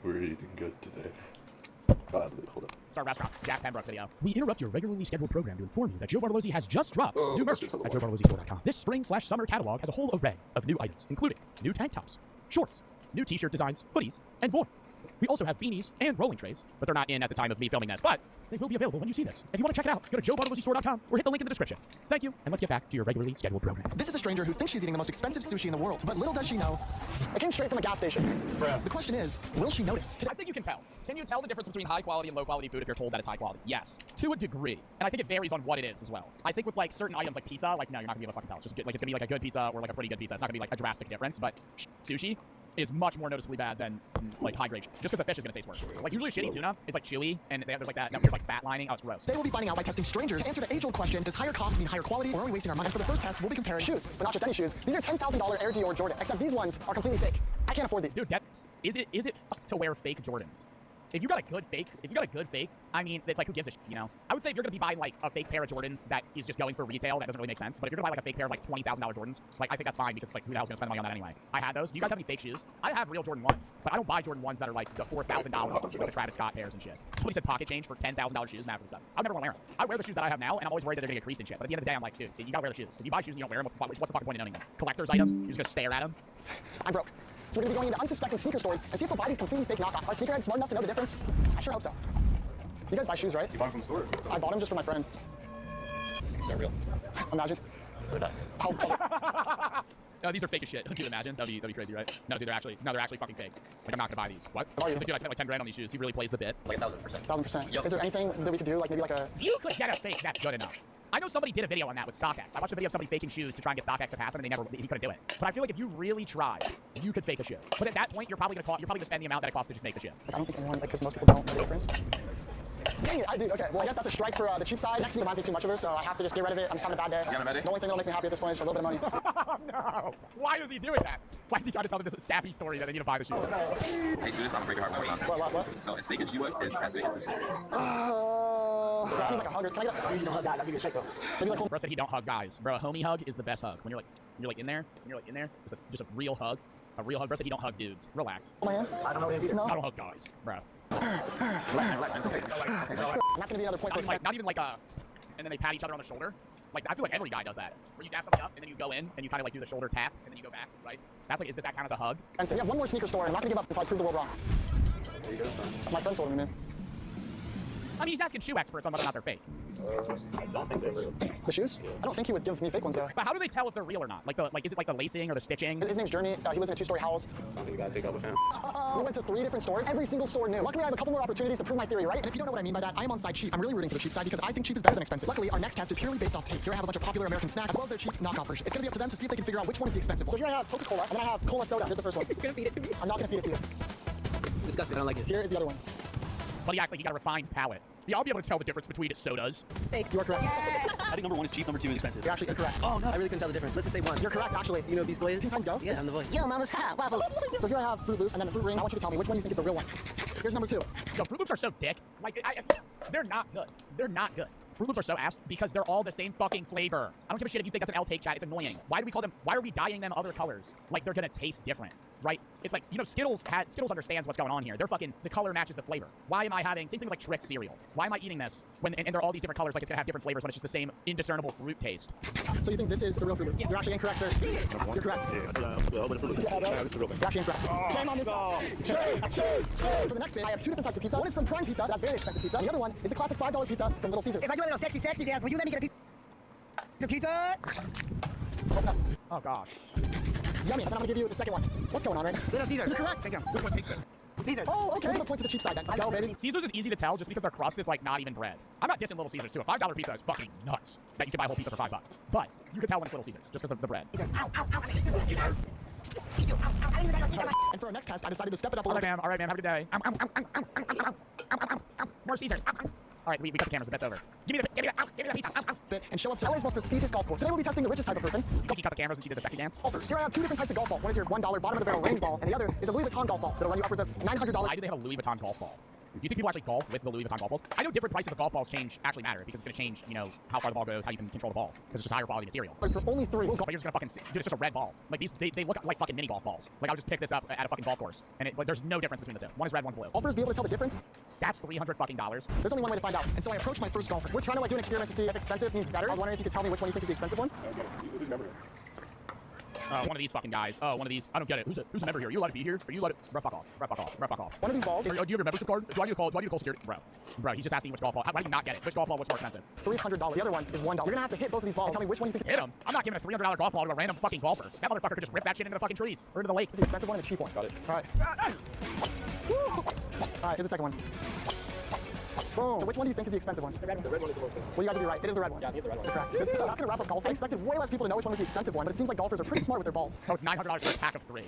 We're eating good today. Hold up. It's our restaurant, Jack Pembrook video. We interrupt your regularly scheduled program to inform you that Joe Bart has just dropped new merch at joebartolozzi.com. This spring/summer catalog has a whole array of new items, including new tank tops, shorts, new t-shirt designs, hoodies, and more. We also have beanies and rolling trays, but they're not in at the time of me filming this, but they will be available when you see this. If you want to check it out, go to joebartolozzistore.com or hit the link in the description. Thank you, and let's get back to your regularly scheduled program. This is a stranger who thinks she's eating the most expensive sushi in the world, but little does she know, it came straight from a gas station. The question is, will she notice? I think you can tell. Can you tell the difference between high quality and low quality food if you're told that it's high quality? Yes, to a degree. And I think it varies on what it is as well. I think with like certain items like pizza, like no, you're not gonna be able to fucking tell. It's just like it's gonna be like a good pizza or like a pretty good pizza. It's not gonna be like a drastic difference, but sushi is much more noticeably bad than like high grade, just because the fish is gonna taste worse. Like usually shitty tuna is like chewy and there's like that weird like fat lining. Oh, it's gross. They will be finding out by testing strangers to answer the age-old question: does higher cost mean higher quality, or are we wasting our money? And for the first test, we'll be comparing shoes, but not just any shoes. These are $10,000 Air Dior Jordan, except these ones are completely fake. I can't afford these. Dude, is it fucked to wear fake Jordans? If you got a good fake, I mean, it's like, who gives a shit, you know? I would say if you're gonna be buying like a fake pair of Jordans that is just going for retail, that doesn't really make sense. But if you're gonna buy like a fake pair of like $20,000 Jordans, like I think that's fine because it's like, who the hell's gonna spend money on that anyway? I had those. Do you guys have any fake shoes? I have real Jordan 1s, but I don't buy Jordan 1s that are like the $4,000 ones, like the Travis Scott pairs and shit. Somebody said pocket change for $10,000 shoes, mad for the stuff. I would never want to wear them. I wear the shoes that I have now, and I'm always worried that they're gonna get creased and shit. But at the end of the day, I'm like, dude, you gotta wear the shoes. If you buy shoes and you don't wear them, what's the fucking point in owning them? Collector's item? You're just gonna stare at them? I'm broke. We're gonna be going into unsuspecting sneaker stores and see if we'll buy these completely fake knockoffs. Are sneakerheads smart enough to know the difference? I sure hope so. You guys buy shoes, right? You bought them from the store? I bought them just for my friend. They're real. Imagine. They're not. No, these are fake as shit. Could you imagine? That'd be crazy, right? No, dude, they're actually fucking fake. Like, I'm not gonna buy these. What? Are you? He's like, dude, I spent like 10 grand on these shoes. He really plays the bit. Like 1,000%. 1,000%. Yep. Is there anything that we could do, like maybe like a... You could get a fake that's good enough. I know somebody did a video on that with StockX. I watched a video of somebody faking shoes to try and get StockX to pass him, and he couldn't do it. But I feel like if you really tried, you could fake a shoe. But at that point, you're probably gonna spend the amount that it costs to just make the shoe. Like, I don't think anyone, like, because most people don't know the difference. Dang it, I do. Okay, well, I guess that's a strike for the cheap side. Next week reminds me too much of her, so I have to just get rid of it. I'm just having a bad day. You having a bad day? The only thing that'll make me happy at this point is a little bit of money. Oh, no. Why is he doing that? Why is he trying to tell them this sappy story that they need to buy the shoes? Hey, do this, I'm gonna break your heart one more time. What? So, as fake as she was, is as fake as the series. I need like a hugger. Can I get a... You don't hug guys, I'll give you a shake though. Maybe like... Bro said he don't hug guys. Bro, a homie hug is the best hug. When you're like in there, just a real hug. A real hug. Bro said he don't hug dudes. Relax. Oh, man. I don't know if you know. I don't hug guys, bro. Relax. That's gonna be another point for not even like a, and then they pat each other on the shoulder. Like, I feel like every guy does that. Where you dap somebody up, and then you go in, and you kind of like do the shoulder tap, and then you go back, right? That's like, does that count as a hug? And so we have one more sneaker store, and I'm not gonna give up until I prove the world wrong. There you go, son. My friend told me, man. I mean, he's asking shoe experts on whether or not they're fake. I don't think they're real. The shoes? I don't think he would give me fake ones though. But how do they tell if they're real or not? Like, is it like the lacing or the stitching? His name's Journey. He lives in a 2-story house. Something you gotta take up with him. We went to 3 different stores. Every single store new. Luckily, I have a couple more opportunities to prove my theory, right? And if you don't know what I mean by that, I am on side cheap. I'm really rooting for the cheap side because I think cheap is better than expensive. Luckily, our next test is purely based off taste. Here I have a bunch of popular American snacks as well as their cheap knockoff version. It's gonna be up to them to see if they can figure out which one is the expensive one. So here I have Coca-Cola, and then I have Cola Soda. Here's the first one. You're gonna feed it to me? I'm not gonna feed it to you. Disgusting, I don't like it. Here is the other one. But he acts like he got a refined palate. Yeah, I'll be able to tell the difference between sodas. Fake. You are correct. I think number 1 is cheap, number 2 is expensive. You're actually incorrect. Oh no, I really couldn't tell the difference. Let's just say 1. You're correct, actually. You know these boys? Teen Titans Go? Yes, I'm the voice. Yo, mama's hot waffles. So here I have Fruit Loops and then the Fruit Ring. I want you to tell me which one you think is the real one. Here's number 2. Yo, Fruit Loops are so dick. Like, they're not good. They're not good. Fruit Loops are so ass because they're all the same fucking flavor. I don't give a shit if you think that's an L take, chat. It's annoying. Why are we dyeing them other colors? Like, they're gonna taste different, right? It's like, you know, Skittles understands what's going on here. They're fucking, the color matches the flavor. Why am I having, same thing with like Trix cereal. Why am I eating this when, and they're all these different colors, like it's gonna have different flavors when it's just the same indiscernible fruit taste? So you think this is the real Fruit Loop? Yeah. You're actually incorrect, sir. You're correct. You're actually incorrect. Shame on this. For the next bit, I have 2 different types of pizza. One is from Prime Pizza, that's very expensive pizza. And the other one is the classic $5 pizza from Little Caesars. If I do a little sexy dance, will you let me get a pizza? Oh gosh. Yummy, and then I'm gonna give you the second one. What's going on, right? Little Caesars. You're correct. Thank you. Which one tastes good? Caesars. Oh, okay. I'm gonna point to the cheap side then. Go, baby. Caesars is easy to tell just because their crust is like not even bread. I'm not dissing Little Caesars too. A $5 pizza is fucking nuts. That you can buy a whole pizza for $5. But you can tell when it's Little Caesars just because of the bread. And for our next test, I decided to step it up a little. All right, ma'am. Have a good day. More Caesars. All right, we cut the cameras. The bet's over. Give me the pizza. Bit and show up to LA's most prestigious golf course. Today we'll be testing the richest type of person. He cut the cameras and she did the sexy dance. Golfers. Here I have 2 different types of golf ball. One is your $1 bottom of the barrel range ball, and the other is a Louis Vuitton golf ball that'll run you upwards of $900. Why do they have a Louis Vuitton golf ball? Do you think people actually golf with the Louis Vuitton golf balls? I know different prices of golf balls actually matter because it's going to change, you know, how far the ball goes, how you can control the ball, because it's just higher quality material. For only 3. But you're just gonna fucking dude, it's just a red ball. Like these, they look like fucking mini golf balls. Like I would just pick this up at a fucking golf course, and like, there's no difference between the two. One is red, one's blue. Golfers be able to tell the difference? That's $300 fucking dollars. There's only one way to find out. And so I approached my first golfer. We're trying to like do an experiment to see if expensive means better. I was wondering if you could tell me which one you think is the expensive one. Who's member? One of these fucking guys. Oh, one of these. I don't get it. Who's a member here? Are you allowed to be here? Are you allowed to? Bro, fuck off. Bro, fuck off. Bro, fuck off. One of these balls. Do you have your membership card? Do I need to call security? Bro, he's just asking you which golf ball. How do you not get it? Which golf ball was more expensive? It's $300. The other one is $1. You're gonna have to hit both of these balls and tell me which one you think. Hit him. I'm not giving a $300 golf ball to a random fucking golfer. That motherfucker could just rip that shit into the fucking trees or into the lake. Is the expensive one and the cheap one? Got it. All right. All right, here's the second one. Boom. So which one do you think is the expensive one? The red one is the most expensive. Well, you guys would be right. It is the red one. Yeah, I think the red one. Correct. Good stuff. That's gonna wrap up golf. I expected way less people to know which one was the expensive one, but it seems like golfers are pretty smart with their balls. Oh, it's $900 for a pack of 3.